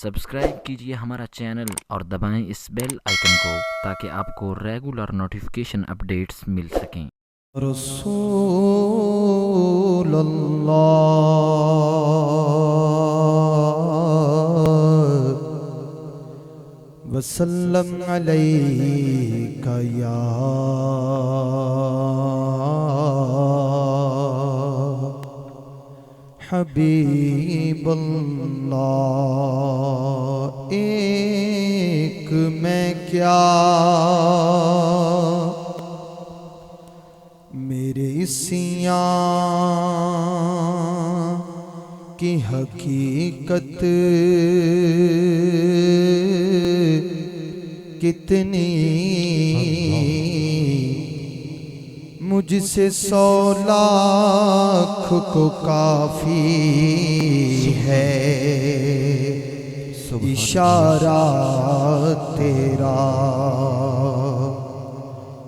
Subscribe کیجئے ہمارا channel اور دبائیں اس بیل آئیکن کو تاکہ آپ کو ریگولر نوٹیفیکیشن اپڈیٹس مل سکیں۔ رسول اللہ وسلم علیک یا حبیب اللہ، ایک میں کیا میرے سیاں کی حقیقت کتنی، مجھ سے 100 لاکھ کو کافی ہے اشارہ تیرا،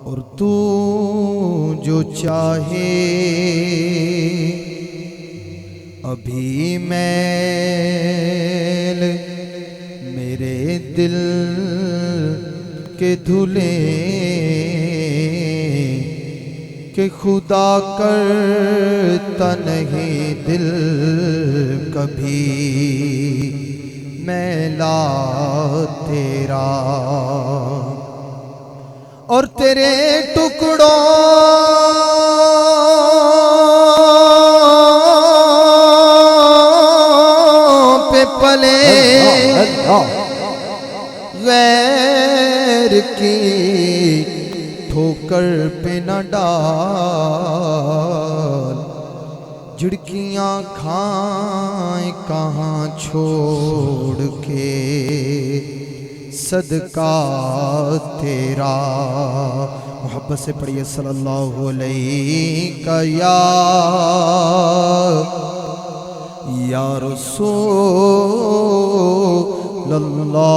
اور تو جو چاہے ابھی میل میرے دل کے دھلیں کہ خدا کرتا نہیں دل کبھی میلا تیرا، اور تیرے ٹکڑوں پہ پلے غیر کی ٹھوکر پہ نہ ڈال، جھڑکیاں کھائیں کہاں چھوڑ کے صدقہ تیرا۔ محبت سے پڑھیے صلی اللہ علیہ یا رسول اللہ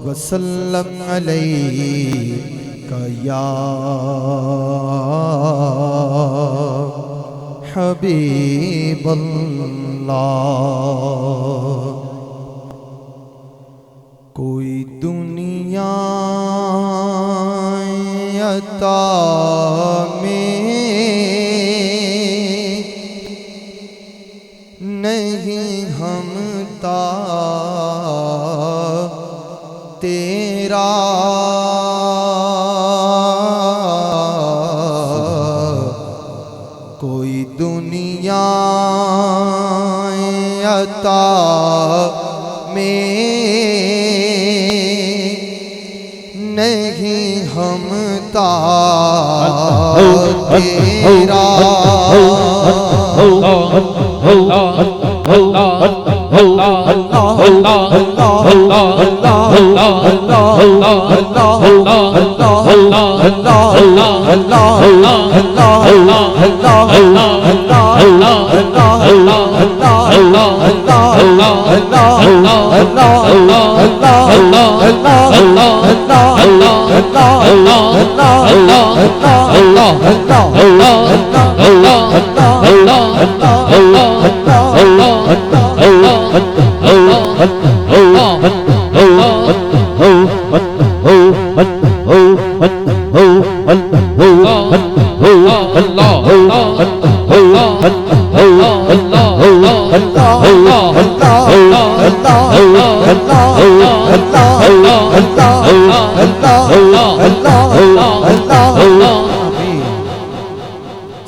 وسلم علیک یا حبیب اللہ۔ کوئی دنیا عطا میں نہیں ہمتا تیرا، کوئی دنیا عطا میں نہیں ہمتا تیرا،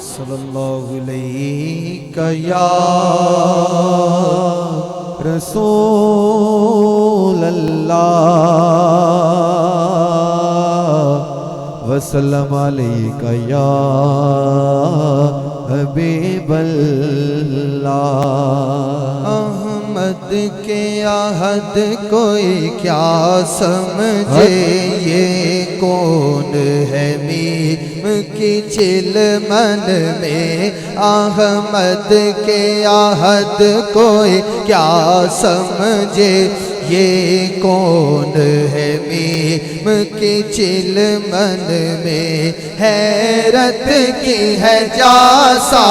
صلی اللہ علیہ یا رسول اللہ وسلم علیک یا حبیب اللہ۔ احمد کے عہد کوئی کیا سمجھے، یہ کون ہے میم کی چلمن میں، احمد کے عہد کوئی کیا سمجھے، یہ کون ہے میم کی چلمن میں حیرت کی ہے جاسا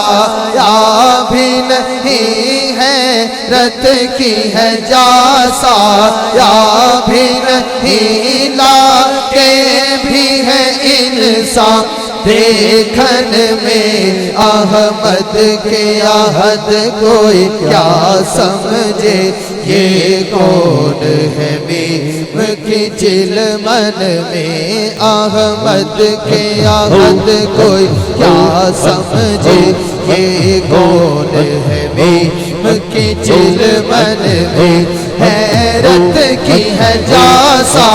یا بھی نہیں حیرت کی ہے جاسا یا بھی نہیں لاکے بھی ہے انسان دیکھن میں احمد کے عہد کوئی کیا سمجھے یہ کون ہے میم کی چلمن میں احمد کے عہد کوئی کیا سمجھے یہ کون ہے میم کی چلمن میں حیرت کی ہے جاسا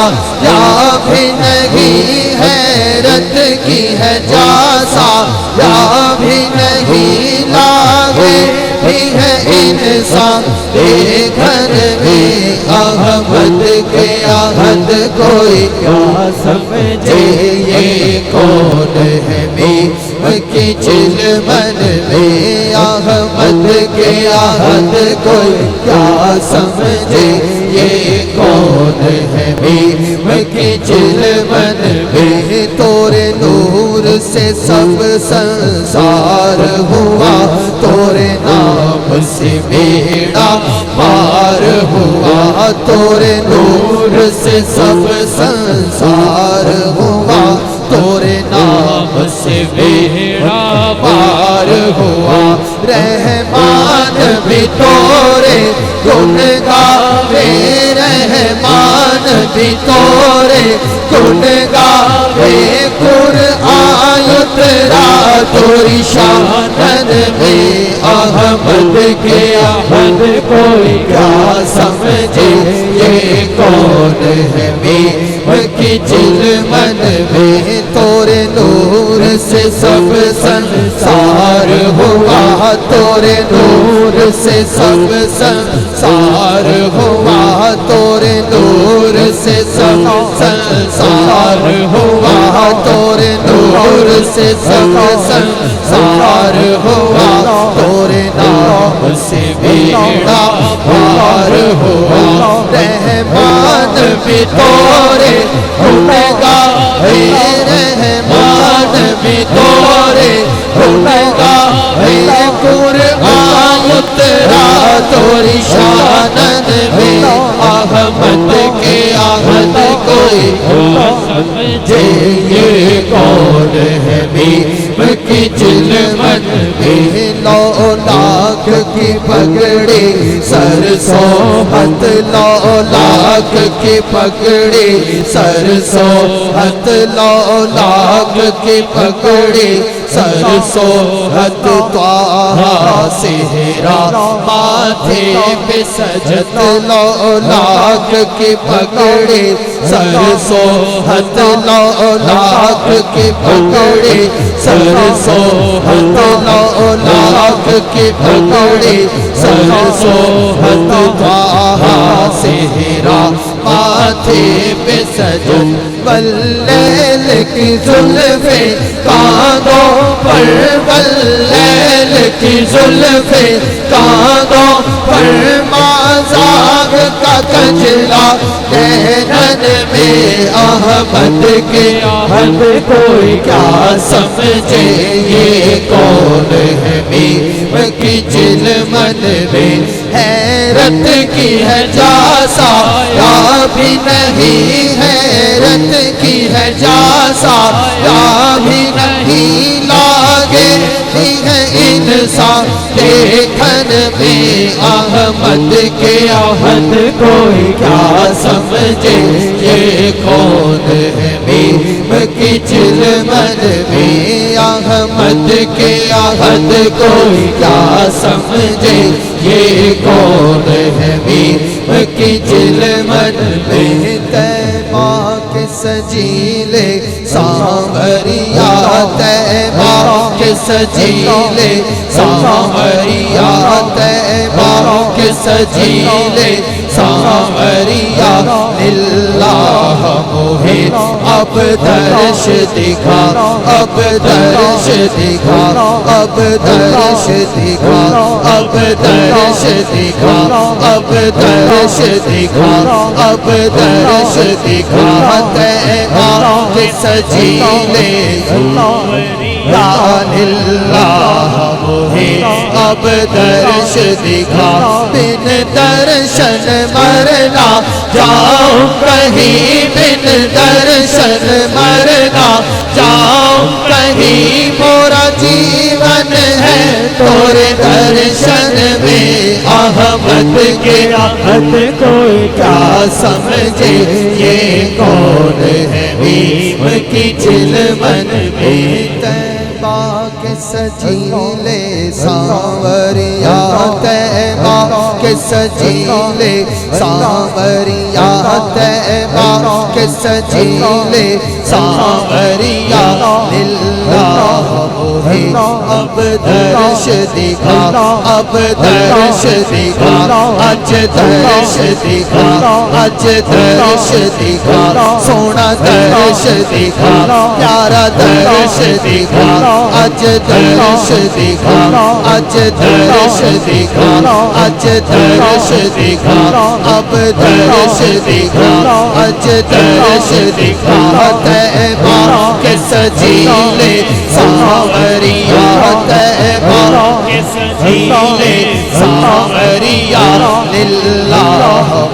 یا بھی نہیں حیرت کی ہے جاسا یا بھی نہیں لاگے بھی ہے انسان دیکھن میں احمد کے عہد کوئی کیا سمجھے یہ کون ہے میم کی چلمن میں احمد کے عہد کوئی کیا سمجھے یہ کون ہے میم کی چلمن میں تورے نور سے سب سنسار ہوا تورے نام سے بیڑا پار ہوا تورے نور سے سب سنسار ہوا تورے نام سے بیڑا پار ہوا رحمان بھی تورے گن گاوے رحمان بھی تورے گن گاوے قرآن اترا توری شانن میں احمد کے عہد کوئی کیا سمجھے یہ کون ہے میم کی چلمن میں تورے نور سے سب سنسار ہوا تورے نور سے سب سنسار ہوا تورے نور سے سب سنسار ہوا تورے نور سے سب سنسار ہوا تورے نام سے بیڑا پار ہوا رحمان بھی تورے گن گاوے رحمان بھی تورے گن گاوے قرآن اترا توری شانن میں احمد کے عہد کوئی سمجھے یہ کون ہے میم کی چلمن میں لو لاکھ کی پگڑی سر سوحت لو لاکھ کی پگڑی سر سوحت لو لاکھ کی پگڑی سر سوحت طٰہٰ صحرا ماتھے پہ سجد لو لاکھ کی پگڑی سر سوحت لو لاکھ کی پگڑی سر سوحت لو لاکھ کی پگڑی سر سوحت طٰہٰ صحرا ماتھے پہ سجد واللیل کی زلفیں کانوں پر واللیل کی زلفیں کانوں پر مازاغ کا کجلا نینن میں احمد کے عہد کوئی کیا سمجھے یہ کون ہے میم کی چلمن میں حیرت کی ہے جاسا یا بھی نہیں حیرت کی ہے جاسا یا بھی نہیں لاگے بھی ہے انسان دیکھن میں احمد کے عہد کوئی کیا سمجھے یہ کون ہے میم کی چلمن میں احمد کے عہد کوئی کیا سمجھے یہ کون ہے میم کی چلمن میں طیبہ کے سجیلے سانوریا طیبہ کے سجیلے سانوریا طیبہ کے کے سجیلے سانوریا للہ محیط اب درش دکھا اب درش دکھا اب درش دکھا اب درش دکھا اب درش دکھا اب درش دکھا طیبہ کے سجیلے یا للہ محیط اب درش دکھا بن درشن مرنا جاؤں کہیں بن درشن مرنا جاؤں کہیں مورا جیون ہے تورے درشن میں احمد کے احمد کوئی کیا سمجھے یہ کون ہے بھیم کی چلمن میں طیبہ کے سجیلے سانوریا طیبہ کے سجیلے سانوریا طیبہ کے سجیلے سانوریا للہ محیط اب درش دکھا اب درش دکھا اج درش دکھا اج درش دکھا سونا درش دکھا پیارا درش دکھا اج درش دکھا اج درش دکھا اج درش دکھا اب درش دکھا اج درش دکھا طیبہ کے سجیلے سانوریا طیبہ کے سجیلے سانوریا للہ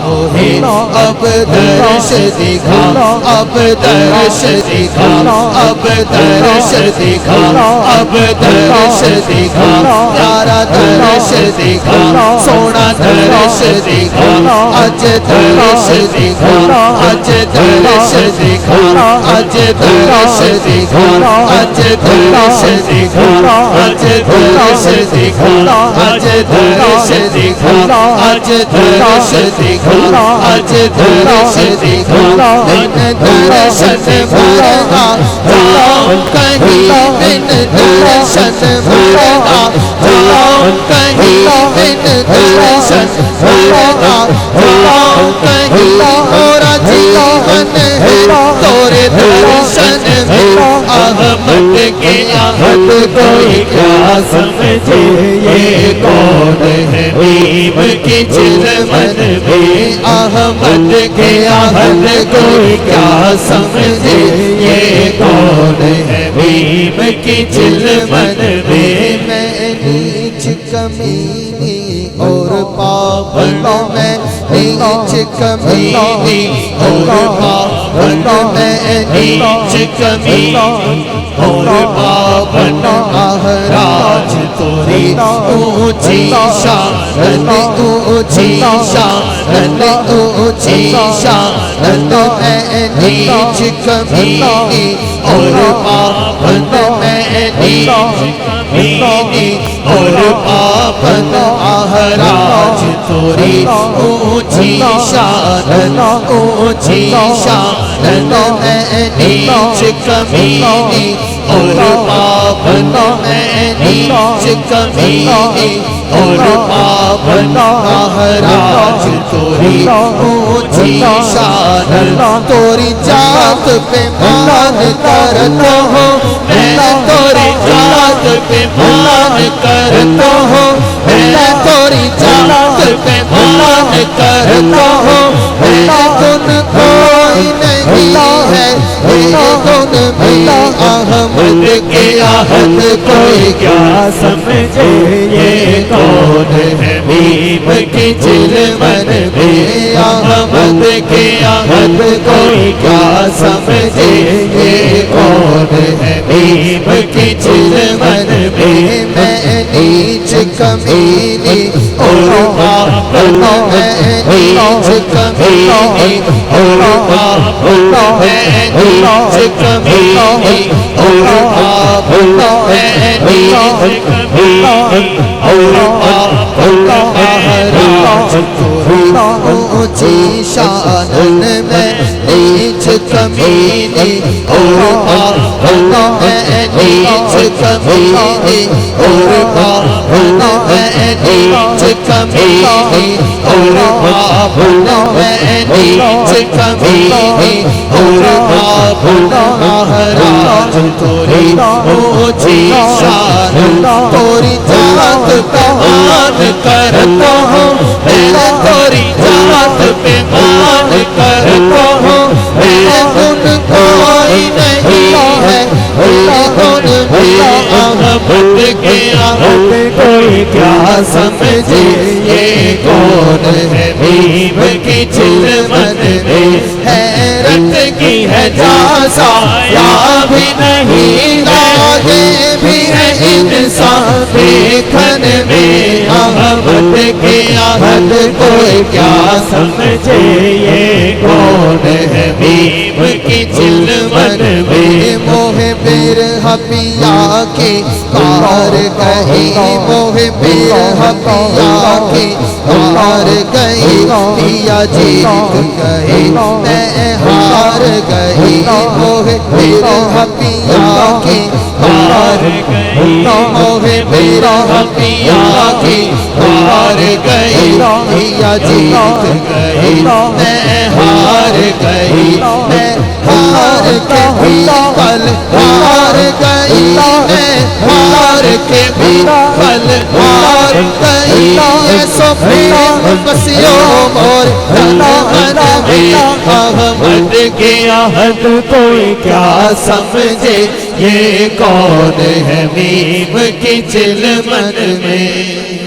محیط اب درش دکھا اب درش دکھا اب درش دکھا اب درش دکھا پیارا درش دکھا سونا درش دکھا اج درش دکھا اج درش دکھا اج درش دکھا اج درش دکھا اج درش دکھا اج درش دکھا اج درش دکھا اج درش دکھا بن درشن مرنا جاؤں کہیں بن درشن مرنا جاؤں کہیں بن درشن مرنا جاؤں کہیں مورا جیون ہے تورے درشن میں احمد کے احمد کوئی کیا سمجھے یہ کون ہے بھیم کی چلمن میں احمد کے احمد کوئی کیا سمجھے یہ کون ہے بھیم کی چلمن میں میں نیچ کمینی اور پابند میں نیچ کمینی اور پابند میں نیچ کمینی اور پابند مہراج توری اونچی شان اونچی شان اونچی شان میں نیچ کمینی اور پابند میں نیچ کمینی اور پابند مہراج توری اونچی شان اونچی شان میں نیچ کمینی اور پابند میں نیچ کمینی اور پابند مہراج توری اونچی شان توری ذات پہ مان کرتا ہوں میں توری ذات پہ مان کرتا ہوں میں توری ذات پہ مان کرتا ہوں میں تن کوئی نہیں ہے تن بھی احمد کے احد کوئی کیا سمجھے یہ کون ہے بھیم کی چلمن میں احمد کے احد کوئی کیا سمجھے یہ کون ہے بھیم کی چلمن میں میں نیچ کمینی اور پابند میں نیچ کمینی اور پابند میں نیچ کمینی اور پابند میں نیچ کمینی اور پابند مہراج توری اونچی شانن میں نیچ کمینی اور پاون میں نیچ کمینی اور پاون میں نیچ کمینی اور پاون میں نیچ کمینی اور پاون مہراج توری اونچی شان توری ذات پہ مان کرتا ہوں میں توری ذات پہ مان کرتا ہوں میں گن کوئی نہیں ہے میں گن میرے احمد کے احمد کوئی کیا سمجھے یہ کون ہے بھیم کی چلمن میں حیرت کی ہے جاسا یا بھی نہیں لاگے بھی ہے انسان دیکھن میں احمد کے احد کوئی کیا سمجھے یہ کون ہے بھیم کی چلمن میں موہ برہ پیا کی کار گئی موہ برہ پیا کی کار گئی پیا جیت گئی میں ہار گئی موہ برہ پیا کی کار گئی موہ برہ پیا کی کار گئی پیا جیت گئی میں ہار گئی میں ہار کے بھی پل ہار گئی میں ہار کے بھی پل ہار گئی سو بسیوں مور تن میں احمد کے احد کوئی کیا سمجھے یہ کون ہے میم کی چلمن میں